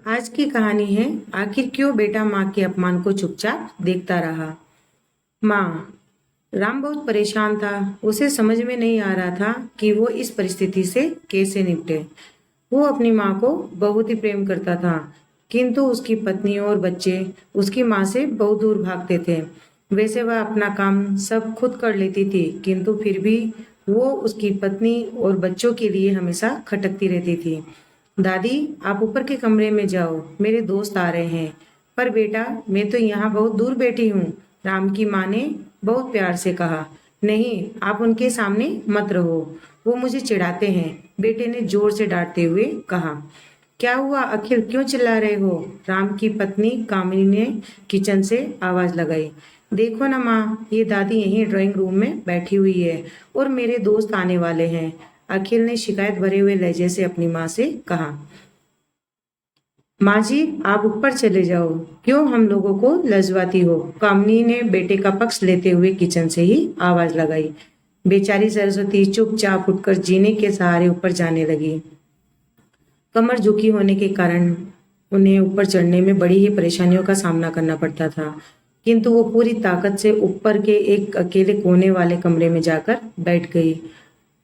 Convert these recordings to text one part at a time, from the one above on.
आज की कहानी है आखिर क्यों बेटा माँ के अपमान को चुपचाप देखता रहा। माँ। राम बहुत परेशान था। उसे समझ में नहीं आ रहा था कि वो इस परिस्थिति से कैसे निपटे। वो अपनी माँ को बहुत ही प्रेम करता था, किंतु उसकी पत्नी और बच्चे उसकी माँ से बहुत दूर भागते थे। वैसे वह अपना काम सब खुद कर लेती थी, किंतु फिर भी वो उसकी पत्नी और बच्चों के लिए हमेशा खटकती रहती थी। दादी, आप ऊपर के कमरे में जाओ, मेरे दोस्त आ रहे हैं। पर बेटा, मैं तो यहाँ बहुत दूर बैठी हूँ, राम की माँ ने बहुत प्यार से कहा। नहीं, आप उनके सामने मत रहो, वो मुझे चिढ़ाते हैं, बेटे ने जोर से डांटते हुए कहा। क्या हुआ अखिल, क्यों चिल्ला रहे हो? राम की पत्नी कामिनी ने किचन से आवाज लगाई। देखो ना माँ, ये दादी यहीं ड्राइंग रूम में बैठी हुई है और मेरे दोस्त आने वाले हैं। अखिल ने शिकायत भरे हुए लहजे से अपनी माँ से कहा। माँ जी, आप ऊपर चले जाओ, क्यों हम लोगों को लजवाती हो? कामिनी ने बेटे का पक्ष लेते हुए किचन से ही आवाज लगाई। बेचारी सरस्वती चुपचाप उठकर जीने के सहारे ऊपर जाने लगी। कमर झुकी होने के कारण उन्हें ऊपर चढ़ने में बड़ी ही परेशानियों का सामना करना पड़ता था, किंतु वो पूरी ताकत से ऊपर के एक अकेले कोने वाले कमरे में जाकर बैठ गई।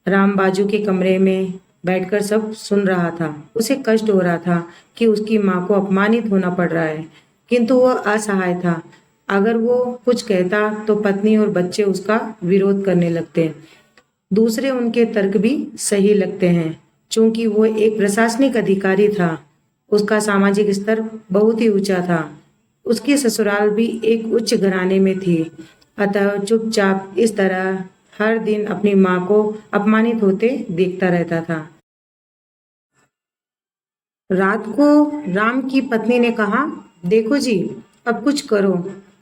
राम बाजू के कमरे में बैठकर सब सुन रहा था। उसे कष्ट हो रहा था कि उसकी माँ को अपमानित होना पड़ रहा है, किंतु वह असहाय था। अगर वो कुछ कहता तो पत्नी और बच्चे उसका विरोध करने लगते। दूसरे उनके तर्क भी सही लगते हैं, चूंकि वो एक प्रशासनिक अधिकारी था। उसका सामाजिक स्तर बहुत ही ऊंचा था। उसकी ससुराल भी एक उच्च घराने में थी। अतः चुपचाप इस तरह हर दिन अपनी माँ को अपमानित होते देखता रहता था। रात को राम की पत्नी ने कहा, देखो जी, अब कुछ करो।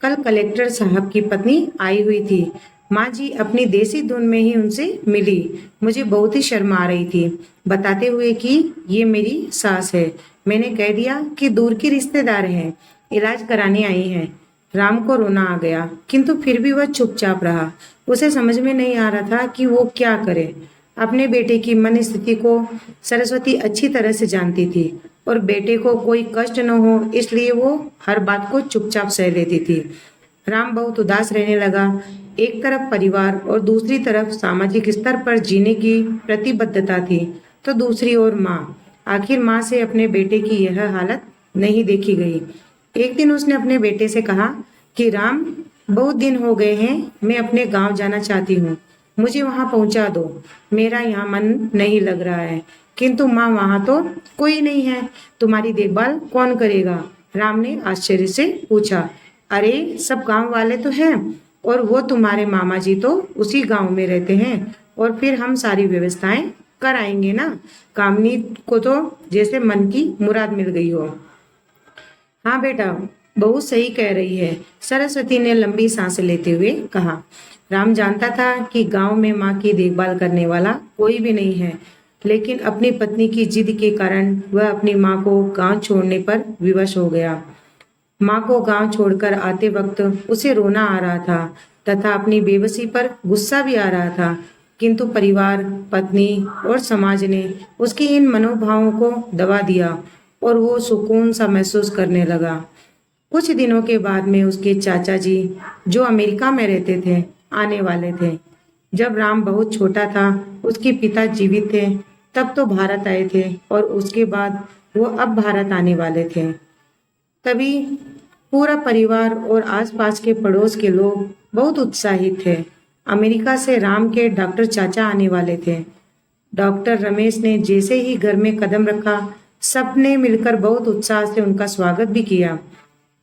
कल कलेक्टर साहब की पत्नी आई हुई थी। माँ जी अपनी देसी धुन में ही उनसे मिली। मुझे बहुत ही शर्म आ रही थी, बताते हुए कि ये मेरी सास है। मैंने कह दिया कि दूर की रिश्तेदार हैं, इलाज कराने आई हैं। राम को रोना आ गया, किंतु फिर भी वह चुपचाप रहा। उसे समझ में नहीं आ रहा था कि वो क्या करे। अपने बेटे की मन स्थिति को सरस्वती अच्छी तरह से जानती थी और बेटे को कोई कष्ट न हो इसलिए वो हर बात को चुपचाप सह लेती थी। राम बहुत उदास रहने लगा। एक तरफ परिवार और दूसरी तरफ सामाजिक स्तर पर जीने की प्रतिबद्धता थी, तो दूसरी ओर माँ। आखिर माँ से अपने बेटे की यह हालत नहीं देखी गई। एक दिन उसने अपने बेटे से कहा कि राम, बहुत दिन हो गए हैं, मैं अपने गांव जाना चाहती हूँ, मुझे वहां पहुंचा दो। मेरा यहाँ मन नहीं लग रहा है। किंतु माँ, वहां तो कोई नहीं है, तुम्हारी देखभाल कौन करेगा? राम ने आश्चर्य से पूछा। अरे, सब गांव वाले तो हैं, और वो तुम्हारे मामा जी तो उसी गांव में रहते हैं, और फिर हम सारी व्यवस्थाएं कराएंगे ना। कामनी को तो जैसे मन की मुराद मिल गई हो। हाँ बेटा, बहुत सही कह रही है, सरस्वती ने लंबी सांस लेते हुए कहा। राम जानता था कि गांव में माँ की देखभाल करने वाला कोई भी नहीं है, लेकिन अपनी पत्नी की जिद के कारण वह अपनी माँ को गांव छोड़ने पर विवश हो गया। माँ को गांव छोड़कर आते वक्त उसे रोना आ रहा था तथा अपनी बेबसी पर गुस्सा भी आ रहा था, किंतु परिवार, पत्नी और समाज ने उसके इन मनोभावों को दबा दिया और वो सुकून सा महसूस करने लगा। कुछ दिनों के बाद में उसके चाचा जी, जो अमेरिका में रहते थे, आने वाले थे। जब राम बहुत छोटा था, उसके पिता जीवित थे, तब तो भारत आए थे, और उसके बाद वो अब भारत आने वाले थे। तभी पूरा परिवार और आसपास के पड़ोस के लोग बहुत उत्साहित थे। अमेरिका से राम के डॉक्टर चाचा आने वाले थे। डॉक्टर रमेश ने जैसे ही घर में कदम रखा, सबने मिलकर बहुत उत्साह से उनका स्वागत भी किया।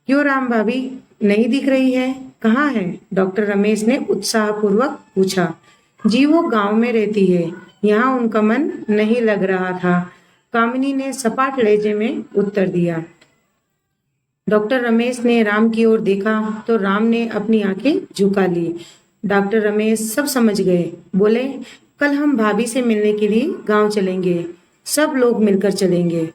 क्यों राम भाभी नहीं दिख रही है, कहाँ है? डॉक्टर रमेश ने उत्साहपूर्वक पूछा। जी, वो गांव में रहती है, यहाँ उनका मन नहीं लग रहा था, कामिनी ने सपाट लहजे में उत्तर दिया। डॉक्टर रमेश ने राम की ओर देखा तो राम ने अपनी आंखें झुका ली। डॉक्टर रमेश सब समझ गए। बोले, कल हम भाभी से मिलने के लिए गांव चलेंगे, सब लोग मिलकर चलेंगे।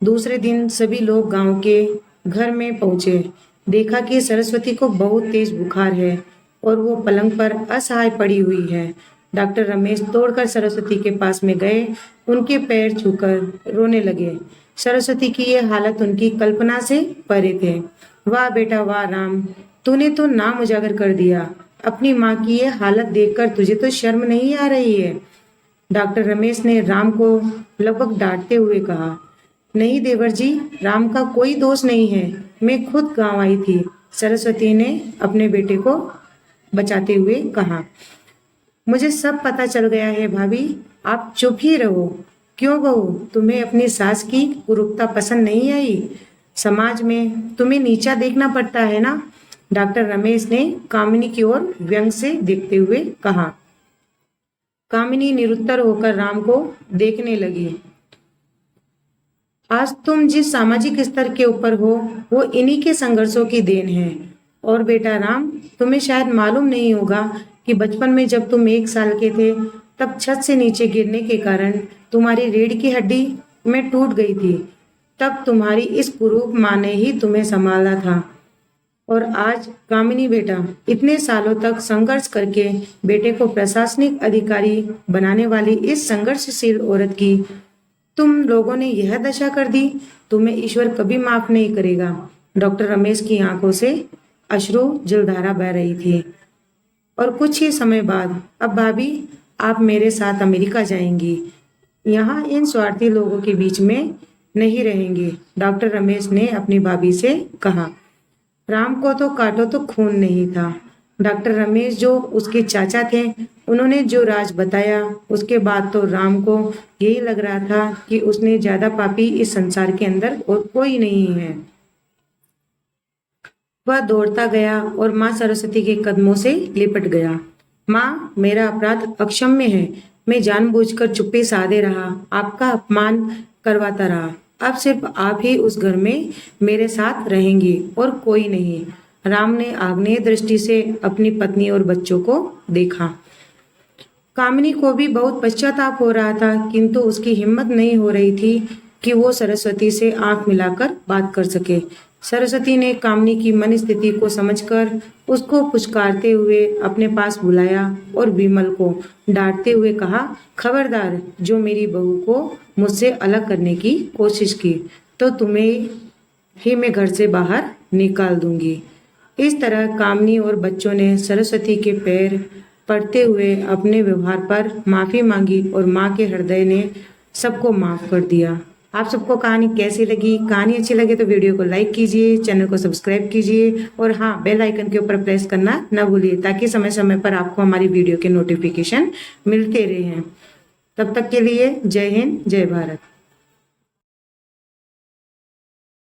दूसरे दिन सभी लोग गांव के घर में पहुंचे। देखा कि सरस्वती को बहुत तेज बुखार है और वो पलंग पर असहाय पड़ी हुई है। डॉक्टर रमेश दौड़कर सरस्वती के पास में गए, उनके पैर छूकर रोने लगे। सरस्वती की ये हालत उनकी कल्पना से परे थे। वाह बेटा वाह राम, तूने तो नाम उजागर कर दिया। अपनी माँ की ये हालत देखकर तुझे तो शर्म नहीं आ रही है? डॉक्टर रमेश ने राम को लगभग डांटते हुए कहा। नहीं देवर जी, राम का कोई दोष नहीं है, मैं खुद गांव आई थी, सरस्वती ने अपने बेटे को बचाते हुए कहा। मुझे सब पता चल गया है भाभी, आप चुप ही रहो। क्यों बहू, तुम्हें अपनी सास की कुरूपता पसंद नहीं आई? समाज में तुम्हें नीचा देखना पड़ता है ना? डॉक्टर रमेश ने कामिनी की ओर व्यंग से देखते हुए कहा। कामिनी निरुत्तर होकर राम को देखने लगी। आज तुम जिस सामाजिक स्तर के ऊपर हो वो इन्हीं के संघर्षों की देन है। और बेटा राम, तुम्हें शायद मालूम नहीं होगा कि बचपन में जब तुम 1 साल के थे तब छत से नीचे गिरने के कारण तुम्हारी रीढ़ की हड्डी में टूट गई थी। तब तुम्हारी इस कुरूप माँ ने ही तुम्हें संभाला था। और आज कामिनी बेटा, इतने सालों तक संघर्ष करके बेटे को प्रशासनिक अधिकारी बनाने वाली इस संघर्षशील औरत की तुम लोगों ने यह दशा कर दी। तुम्हें ईश्वर कभी माफ नहीं करेगा। डॉक्टर रमेश की आंखों से अश्रु जलधारा बह रही थी। और कुछ ही समय बाद, अब भाभी आप मेरे साथ अमेरिका जाएंगी, यहाँ इन स्वार्थी लोगों के बीच में नहीं रहेंगे। डॉक्टर रमेश ने अपनी भाभी से कहा। राम को तो काटो तो खून नहीं था। डॉक्टर रमेश जो उसके चाचा थे, उन्होंने जो राज बताया उसके बाद तो राम को यही लग रहा था कि उसने ज्यादा पापी इस संसार के अंदर और कोई नहीं है। वह दौड़ता गया और माँ सरस्वती के कदमों से लिपट गया। माँ, मेरा अपराध अक्षम्य है, मैं जानबूझकर चुप्पी साधे रहा, आपका अपमान करवाता रहा। अब सिर्फ आप ही उस घर में मेरे साथ रहेंगी और कोई नहीं। राम ने आग्नेय दृष्टि से अपनी पत्नी और बच्चों को देखा। कामिनी को भी बहुत पश्चाताप हो रहा था, किंतु उसकी हिम्मत नहीं हो रही थी कि वो सरस्वती से आंख मिलाकर बात कर सके। सरस्वती ने कामिनी की मन स्थिति को समझकर उसको पुचकारते हुए अपने पास बुलाया और विमल को डांटते हुए कहा, खबरदार, जो मेरी बहू को मुझसे अलग करने की कोशिश की तो तुम्हें ही मैं घर से बाहर निकाल दूंगी। इस तरह कामिनी और बच्चों ने सरस्वती के पैर पड़ते हुए अपने व्यवहार पर माफी मांगी और माँ के हृदय ने सबको माफ कर दिया। आप सबको कहानी कैसी लगी? कहानी अच्छी लगे तो वीडियो को लाइक कीजिए, चैनल को सब्सक्राइब कीजिए और हाँ, बेल आइकन के ऊपर प्रेस करना न भूलिए ताकि समय समय पर आपको हमारी वीडियो के नोटिफिकेशन मिलते रहें। तब तक के लिए जय हिंद, जय भारत।